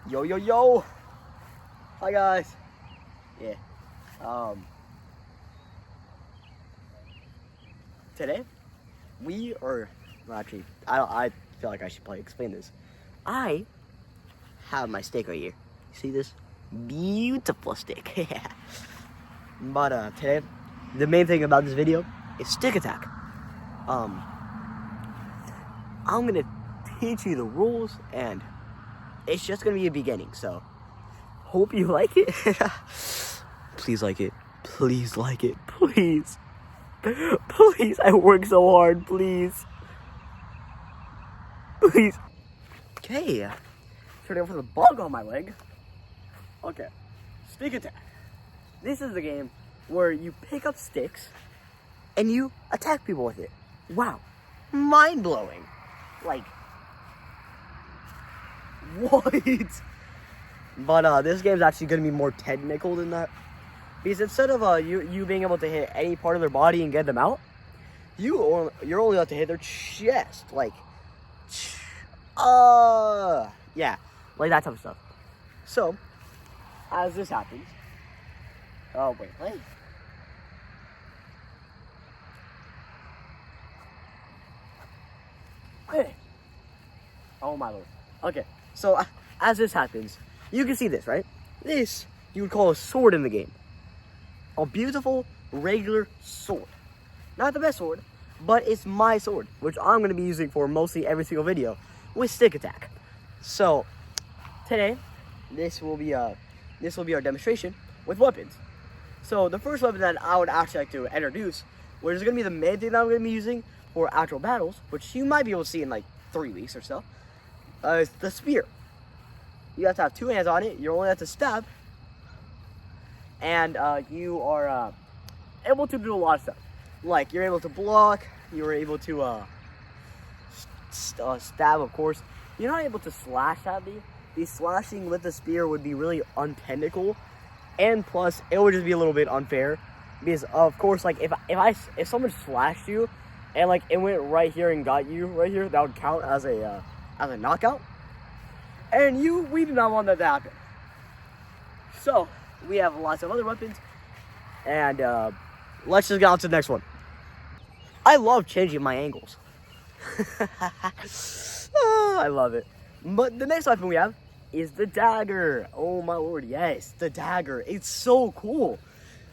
Yo, yo, yo. Hi, guys. Yeah. Today, we are, well, actually, I feel like I should probably explain this. I have my stick right here. See this? Beautiful stick. But, today, the main thing about this video is stick attack. I'm gonna teach you the rules, and it's just gonna be a beginning, so hope you like it. Please like it. Please like it. Please. Please. I work so hard. Please. Please. Okay. Starting off with a bug on my leg. Okay. Stick attack. This is the game where you pick up sticks and you attack people with it. Wow. Mind blowing. Like, what? But this game's actually going to be more technical than that. Because instead of you being able to hit any part of their body and get them out, you're only allowed to hit their chest. Like, yeah, like that type of stuff. So, as this happens, oh wait. Oh my lord. Okay, so as this happens, you can see this, right? This you would call a sword in the game. A beautiful, regular sword. Not the best sword, but it's my sword, which I'm going to be using for mostly every single video with stick attack. So, today, this will be our demonstration with weapons. So, the first weapon that I would actually like to introduce, which is going to be the main thing that I'm going to be using for actual battles, which you might be able to see in like 3 weeks or so, is the spear. You have to have 2 hands on it. You only have to stab. And you are able to do a lot of stuff. Like, you're able to block. You're able to stab, of course. You're not able to slash at me. The slashing with the spear would be really untechnical. And plus, it would just be a little bit unfair. Because, of course, like, if someone slashed you, and, like, it went right here and got you right here, that would count as a knockout. And we do not want that to happen. So, we have lots of other weapons. And, let's just get on to the next one. I love changing my angles. Oh, I love it. But the next weapon we have is the dagger. Oh my lord, yes, the dagger. It's so cool.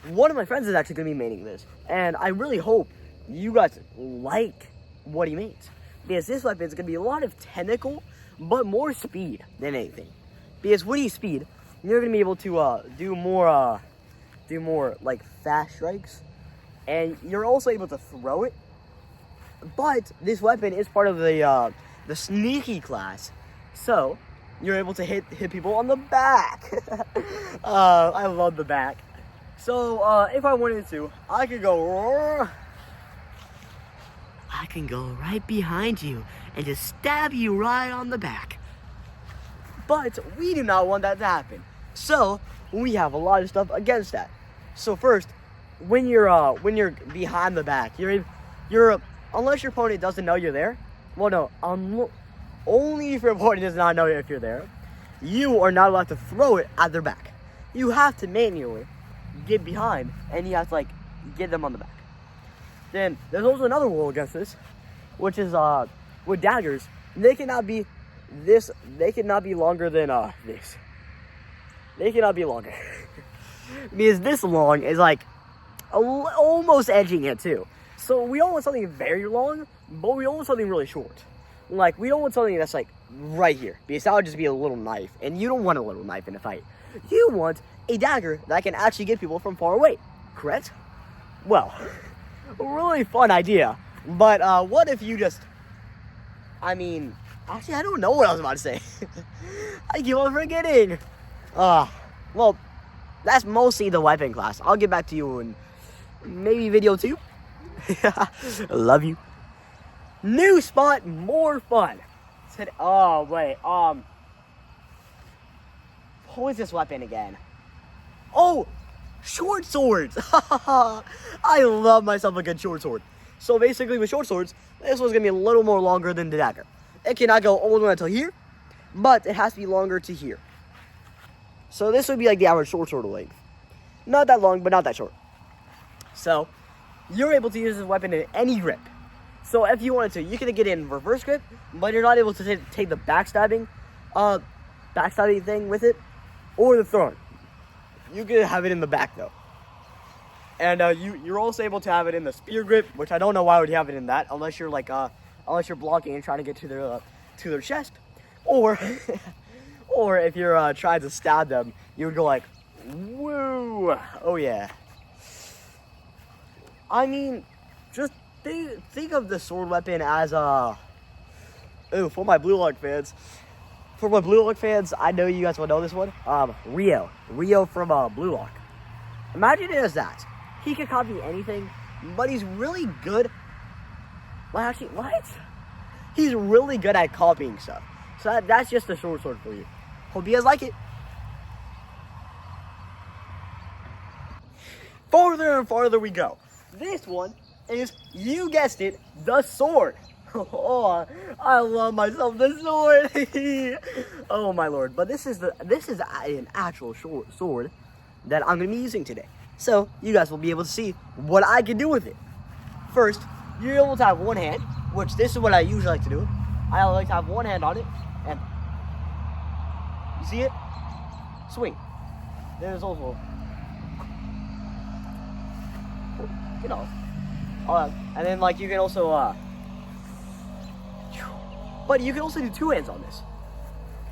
One of my friends is actually going to be maining this. And I really hope you guys like what he makes. Because this weapon is going to be a lot of technical, but more speed than anything. Because with his speed, you're going to be able to do more like fast strikes. And you're also able to throw it. But this weapon is part of the sneaky class. So, you're able to hit people on the back. I love the back. So, if I wanted to, I can go right behind you and just stab you right on the back. But we do not want that to happen. So, we have a lot of stuff against that. So first, when you're behind the back, you're unless your opponent doesn't know you're there. Well, no, only if your opponent does not know if you're there, you are not allowed to throw it at their back. You have to manually get behind, and you have to like get them on the back. Then there's also another rule against this, which is with daggers, they cannot be longer than this. They cannot be longer. Because this long is like almost edging it too. So we don't want something very long, but we don't want something really short. Like, we don't want something that's like right here, because that would just be a little knife, and you don't want a little knife in a fight. You want a dagger that can actually get people from far away, correct? Well, a really fun idea. But what if you just, actually I don't know what I was about to say. I keep on forgetting. Well, that's mostly the weapon class. I'll get back to you in maybe video 2. Love you. New spot, more fun. Oh wait, what was this weapon again? Oh, short swords. I love myself a good short sword. So basically with short swords, this one's gonna be a little more longer than the dagger. It cannot go all the way until here, but it has to be longer to here. So this would be like the average short sword length. Not that long, but not that short. So you're able to use this weapon in any grip. So if you wanted to, you can get it in reverse grip, but you're not able to take the backstabbing thing with it, or the throwing. You can have it in the back though. And you're also able to have it in the spear grip, which I don't know why would you have it in that, unless you're unless you're blocking and trying to get to their chest, or or if you're trying to stab them, you would go like, woo, oh yeah. I mean, just think of the sword weapon as for my Blue Lock fans. For my Blue Lock fans, I know you guys will know this one. Rio from Blue Lock. Imagine it as that. He can copy anything, but he's really good. Well, actually, what? He's really good at copying stuff. So that's just a short sword for you. Hope you guys like it. Farther and farther we go. This one is, you guessed it, the sword. Oh, I love myself the sword. Oh my lord! But this is an actual short sword that I'm gonna be using today. So you guys will be able to see what I can do with it. First, you're able to have one hand, which this is what I usually like to do. I like to have one hand on it, and you see it? Swing. There's also, you know, and then like you can also but you can also do two hands on this,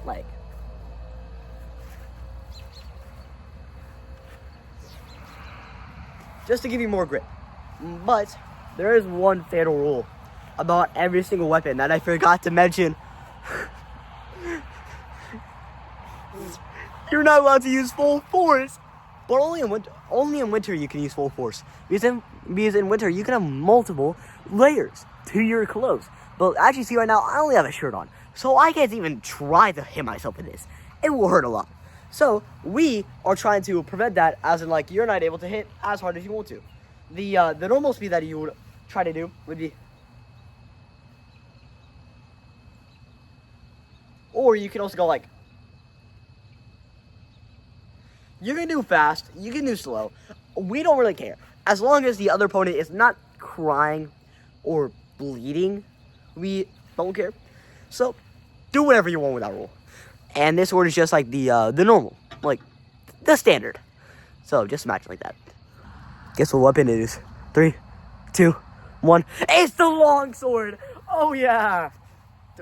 like, just to give you more grip. But there is one fatal rule about every single weapon that I forgot to mention. You're not allowed to use full force, but only in winter you can use full force. Because in winter you can have multiple layers to your clothes. But as you see right now, I only have a shirt on, so I can't even try to hit myself with this. It will hurt a lot. So we are trying to prevent that, as in like you're not able to hit as hard as you want to. The normal speed that you would try to do would be, or you can also go like, you can do fast, you can do slow. We don't really care, as long as the other opponent is not crying or bleeding. We don't care. So do whatever you want with that rule. And this sword is just like the normal, like the standard. So just match it like that. Guess what weapon it is? 3, 2, 1. It's the long sword. Oh yeah,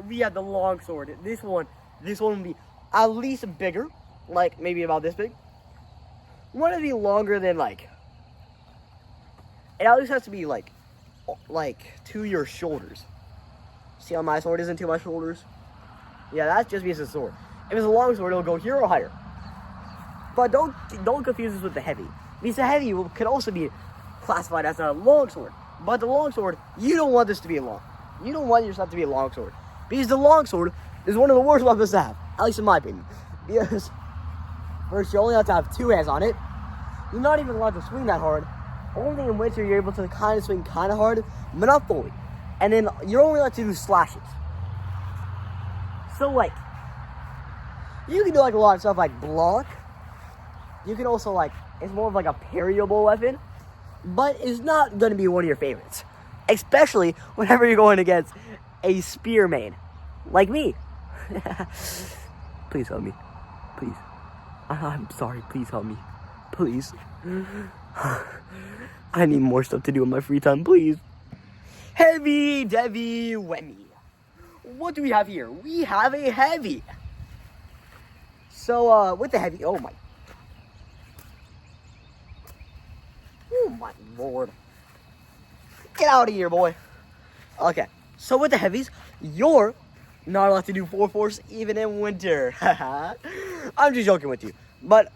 we have the long sword. This one will be at least bigger, like maybe about this big. Want to be longer than like, it at least has to be like to your shoulders. See how my sword isn't to my shoulders? Yeah, that's just because it's a sword. If it's a long sword, it'll go here or higher. But don't confuse this with the heavy. Because the heavy could also be classified as a long sword. But the long sword, you don't want this to be long. You don't want yourself to be a long sword. Because the long sword is one of the worst weapons to have. At least in my opinion. Because first, you only have to have two hands on it. You're not even allowed to swing that hard. Only in winter you're able to kind of swing kind of hard, but not fully. And then you're only allowed to do slashes. So like, you can do like a lot of stuff like block. You can also like, it's more of like a parryable weapon, but it's not going to be one of your favorites. Especially whenever you're going against a spearman like me. Please help me. Please. I'm sorry, please help me. Please. I need more stuff to do in my free time, please. Heavy Devi Wemmy. What do we have here? We have a heavy. So, with the heavy, oh my lord. Get out of here, boy. Okay, so with the heavies, you're not allowed to do full force even in winter. I'm just joking with you. But,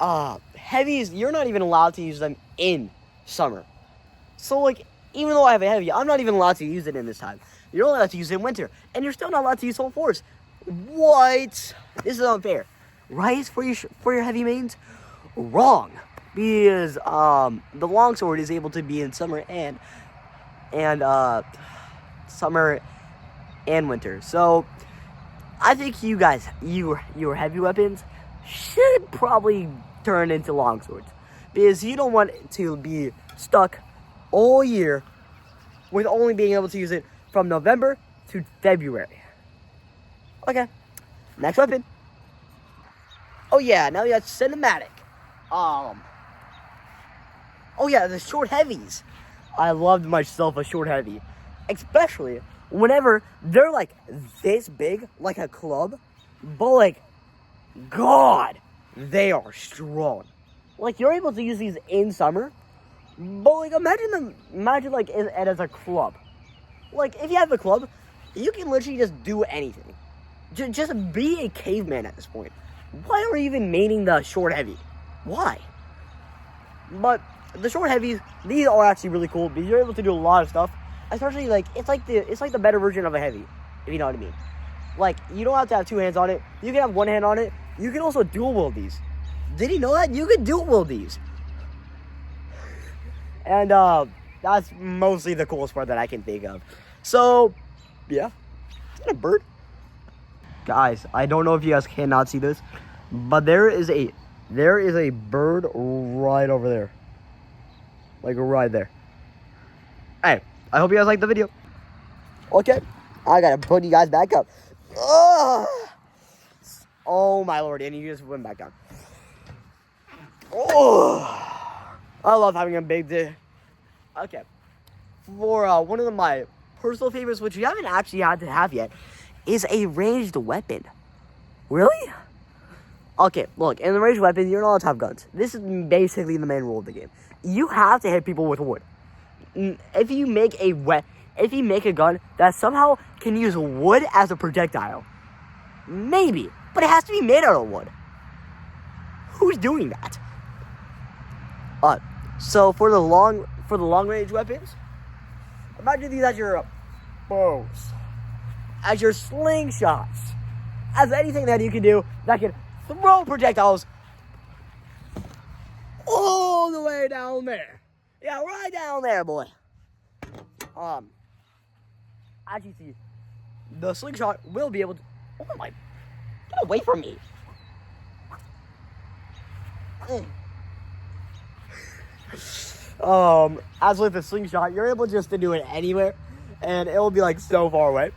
heavies, you're not even allowed to use them in summer. So, like, even though I have a heavy, I'm not even allowed to use it in this time. You're only allowed to use it in winter. And you're still not allowed to use full force. What? This is unfair. Right for your heavy mains? Wrong. Because, the longsword is able to be in summer and winter. So, I think you guys, your heavy weapons should probably turn into longswords. Because you don't want to be stuck all year with only being able to use it from November to February. Okay, next weapon. Oh yeah, now we got cinematic. Oh yeah, the short heavies. I loved myself a short heavy. Especially whenever they're like this big, like a club. But like, God, they are strong. Like, you're able to use these in summer. But like, imagine like it as a club. Like, if you have a club, you can literally just do anything. Just be a caveman at this point. Why are you even making the short heavy? Why? But the short heavies, these are actually really cool because you're able to do a lot of stuff. Especially like it's like the better version of a heavy, if you know what I mean. Like, you don't have to have two hands on it. You can have one hand on it. You can also dual wield these. Did you know that? You can dual wield these. And that's mostly the coolest part that I can think of. So, yeah. Is that a bird? Guys, I don't know if you guys cannot see this, but there is a bird right over there. Like right there. Hey, I hope you guys liked the video. Okay, I gotta put you guys back up. Ugh. Oh my lord, and you just went back down. Oh, I love having a big day. Okay, for one of my personal favorites, which we haven't actually had to have yet, is a ranged weapon. Really? Okay, look, in the ranged weapon, you're not allowed to have guns. This is basically the main rule of the game. You have to hit people with wood. If you make a gun that somehow can use wood as a projectile, maybe, but it has to be made out of wood. Who's doing that? So for the long range weapons, imagine these as your bows, as your slingshots, as anything that you can do that can throw projectiles all the way down there. Yeah, right down there, boy. As you see, the slingshot will be able to. Oh my! Get away from me! As with the slingshot, you're able just to do it anywhere, and it will be like so far away.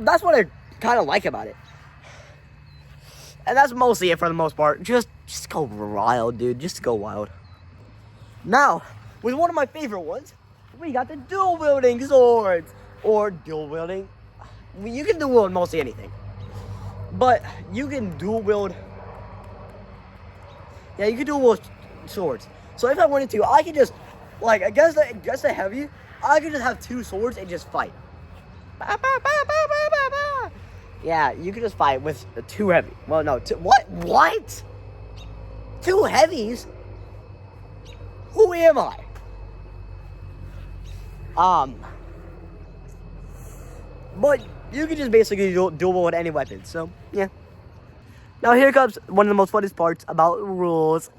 That's what I kind of like about it. And that's mostly it for the most part. Just go wild, dude. Just go wild. Now, with one of my favorite ones, we got the dual wielding swords. Or dual wielding. You can dual wield mostly anything. But you can dual wield. Yeah, you can dual wield swords. So if I wanted to, I could just, like, against the heavy, I could just have two swords and just fight. Yeah, you can just fight with two heavy. Well, no, what? What? Two heavies? Who am I? But you can just basically dual with any weapon. So yeah. Now here comes one of the most funnest parts about rules.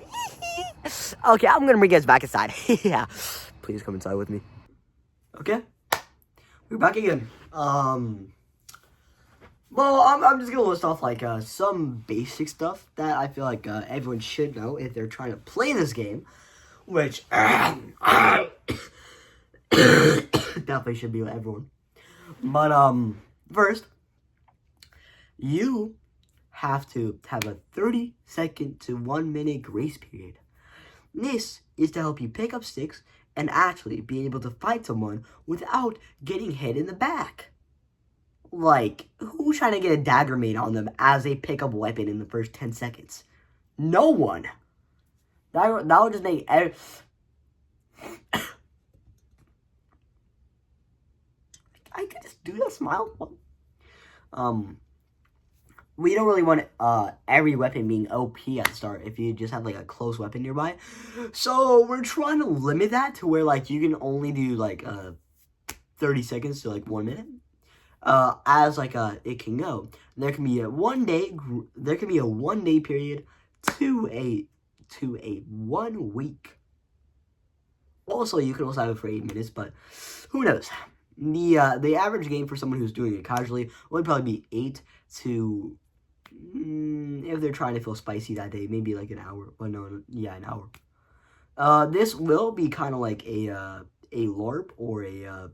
Okay, I'm gonna bring you guys back inside. Yeah, please come inside with me. Okay, we're back again. Well, I'm just gonna list off like some basic stuff that I feel like everyone should know if they're trying to play this game, which definitely should be with everyone. But first, you have to have a 30-second to 1 minute grace period. This is to help you pick up sticks and actually be able to fight someone without getting hit in the back. Like, who's trying to get a dagger made on them as a pickup weapon in the first 10 seconds? No one. That would just make I could just do that smile. We don't really want every weapon being OP at the start if you just have like a close weapon nearby. So we're trying to limit that to where like you can only do like 30 seconds to like 1 minute. As like it can go. There can be a 1 day. There can be a 1 day period to a 1 week. Also, you can also have it for 8 minutes, but who knows? The average game for someone who's doing it casually would probably be 8 to if they're trying to feel spicy that day, maybe like an hour. But no, yeah, an hour. This will be kind of like a LARP or a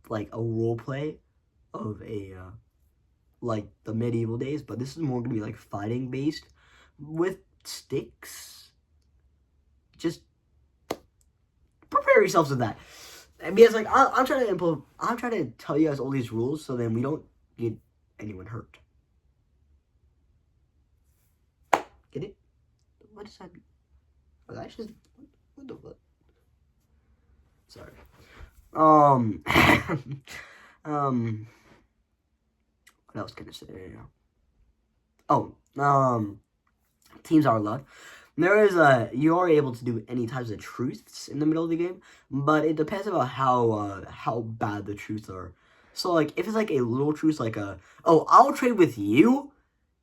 like a role play of like the medieval days, but this is more gonna be like fighting based with sticks. Just prepare yourselves with that, because like I'm trying to tell you guys all these rules so then we don't get anyone hurt. Get it? What does that mean? Oh, that's just what the fuck? Sorry. What else can I say? Oh, teams are allowed. There is you are able to do any types of truths in the middle of the game, but it depends about how bad the truths are. So like if it's like a little truth, like oh, I'll trade with you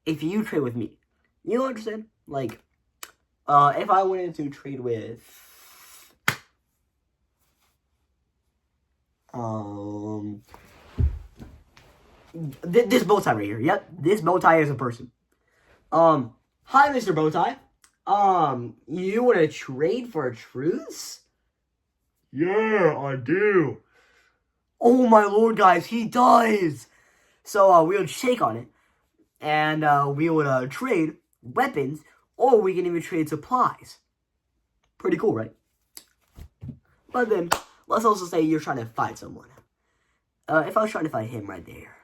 if you trade with me. You understand? Like if I wanted to trade with this bow tie right here. Yep, this bow tie is a person. Hi, Mr. Bowtie. You want to trade for truths? Yeah, I do. Oh my lord, guys, he does. So we would shake on it, and we would trade weapons, or we can even trade supplies. Pretty cool, right? But then let's also say you're trying to fight someone. If I was trying to fight him right there,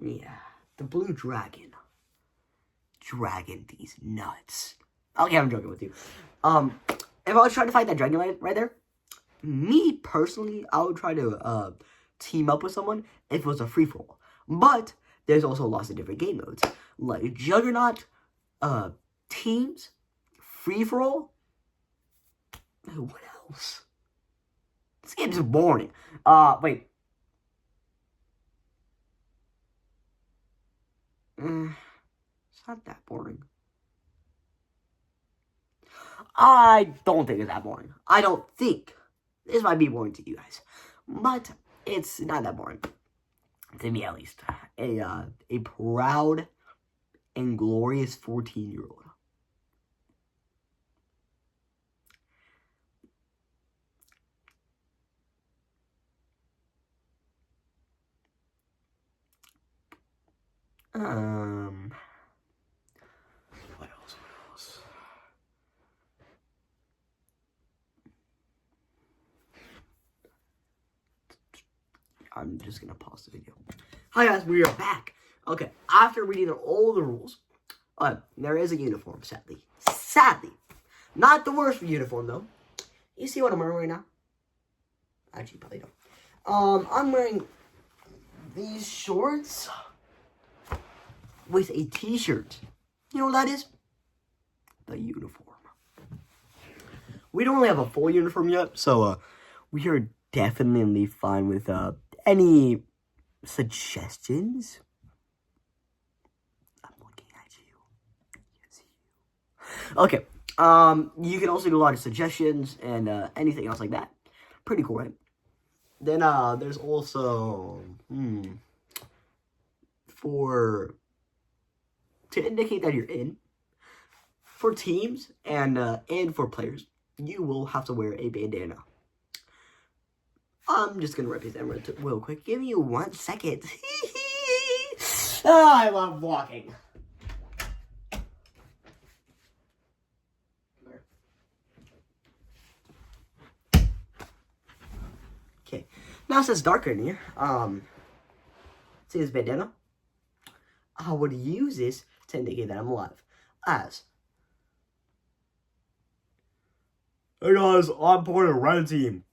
yeah, the blue dragon. Dragon these nuts. Okay, I'm joking with you. If I was trying to fight that dragon right there, me personally, I would try to team up with someone if it was a free for all. But there's also lots of different game modes like Juggernaut, teams, free for all. What else? This game's boring. Wait. It's not that boring. I don't think it's that boring. I don't think. This might be boring to you guys, but it's not that boring. To me, at least. A proud and glorious 14-year-old. What else? I'm just gonna pause the video. Hi guys, we are back. Okay, after reading all the rules, there is a uniform, sadly. Sadly. Not the worst uniform, though. You see what I'm wearing right now? Actually, probably don't. I'm wearing these shorts with a t-shirt. You know what that is? The uniform. We don't really have a full uniform yet, so we are definitely fine with any suggestions. I'm looking at you. Yes, you. Okay. You can also do a lot of suggestions and anything else like that. Pretty cool, right? Then there's also to indicate that you're in. For teams and for players, you will have to wear a bandana. I'm just gonna represent real quick. Give me 1 second. I love walking. Okay, now since it's darker in here, see this bandana? I would use this to indicate that I'm alive. As, hey guys, I'm part of the red team.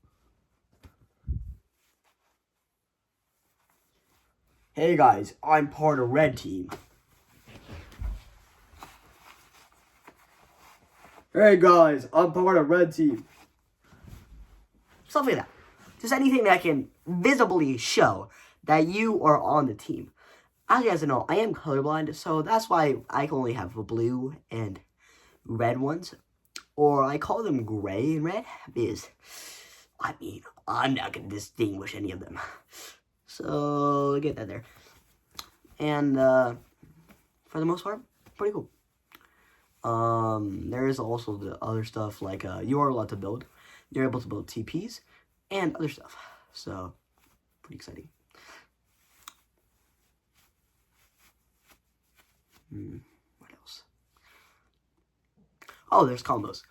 Hey guys, I'm part of red team. Hey guys, I'm part of red team. Stuff like that. Just anything that can visibly show that you are on the team. As you guys know, I am colorblind, so that's why I can only have blue and red ones. Or I call them gray and red, because, I mean, I'm not going to distinguish any of them. So, get that there. And, for the most part, pretty cool. There is also the other stuff like you are allowed to build. You're able to build TPs and other stuff. So, pretty exciting. What else? Oh, there's combos.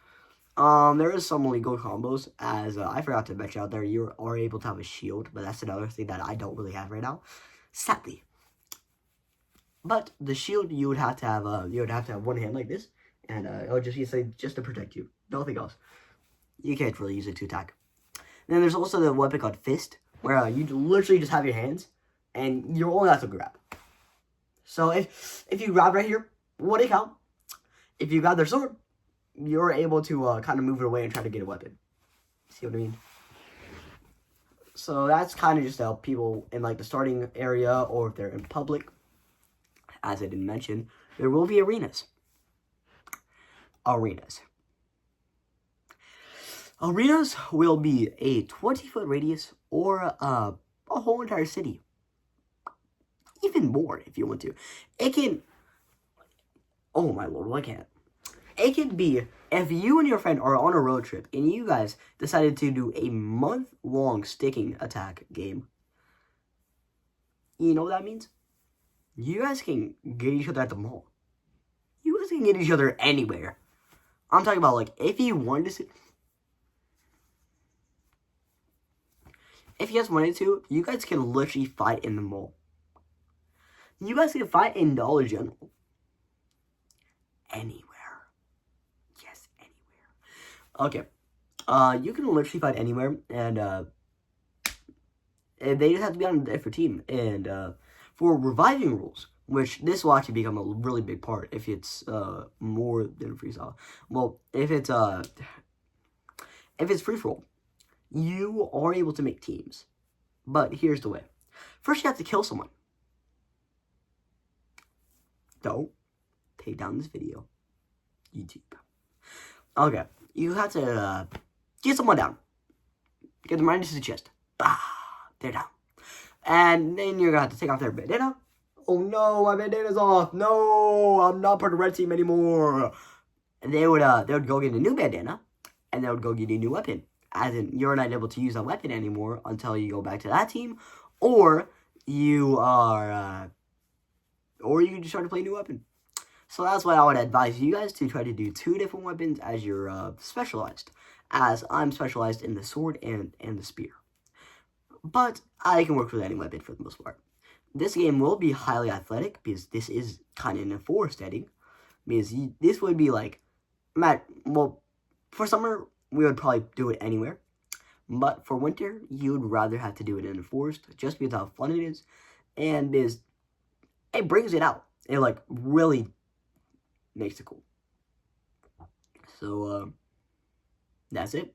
There is some legal combos, as I forgot to mention out there, you are able to have a shield, but that's another thing that I don't really have right now, sadly. But the shield, you would have to have one hand like this, and it'll just to protect you, nothing else. You can't really use it to attack. And then there's also the weapon called Fist, where you literally just have your hands, and you're only allowed to grab. So if you grab right here, what it count? If you grab their sword, you're able to kind of move it away and try to get a weapon. See what I mean? So that's kind of just to help people in like the starting area, or if they're in public. As I didn't mention, there will be arenas. Arenas will be a 20-foot radius or a whole entire city. Even more if you want to. It can... Oh my lord, why can't? It could be if you and your friend are on a road trip and you guys decided to do a month-long sticking attack game. You know what that means? You guys can get each other at the mall. You guys can get each other anywhere. I'm talking about, like, if you wanted to... If you guys wanted to, you guys can literally fight in the mall. You guys can fight in Dollar General. Anywhere. Yes, anywhere. Okay. You can literally fight anywhere, and they just have to be on a different team. And for reviving rules, which this will actually become a really big part if it's more than freestyle. Well, if it's free for all, you are able to make teams. But here's the way. First, you have to kill someone. Don't take down this video. YouTube. Okay. You have to get someone down. Get them right into the chest. Bah! They're down. And then you're going to have to take off their bandana. Oh no, my bandana's off. No, I'm not part of the red team anymore. And they would go get a new bandana. And they would go get a new weapon. As in, you're not able to use that weapon anymore until you go back to that team. Or you are... or you can just try to play a new weapon. So that's why I would advise you guys to try to do 2 different weapons as you're specialized. As I'm specialized in the sword and the spear. But I can work with any weapon for the most part. This game will be highly athletic because this is kind of in a forest setting. Because this would be like... well, for summer, we would probably do it anywhere. But for winter, you'd rather have to do it in a forest just because how fun it is. And it brings it out. It, like, really makes it cool. So, that's it.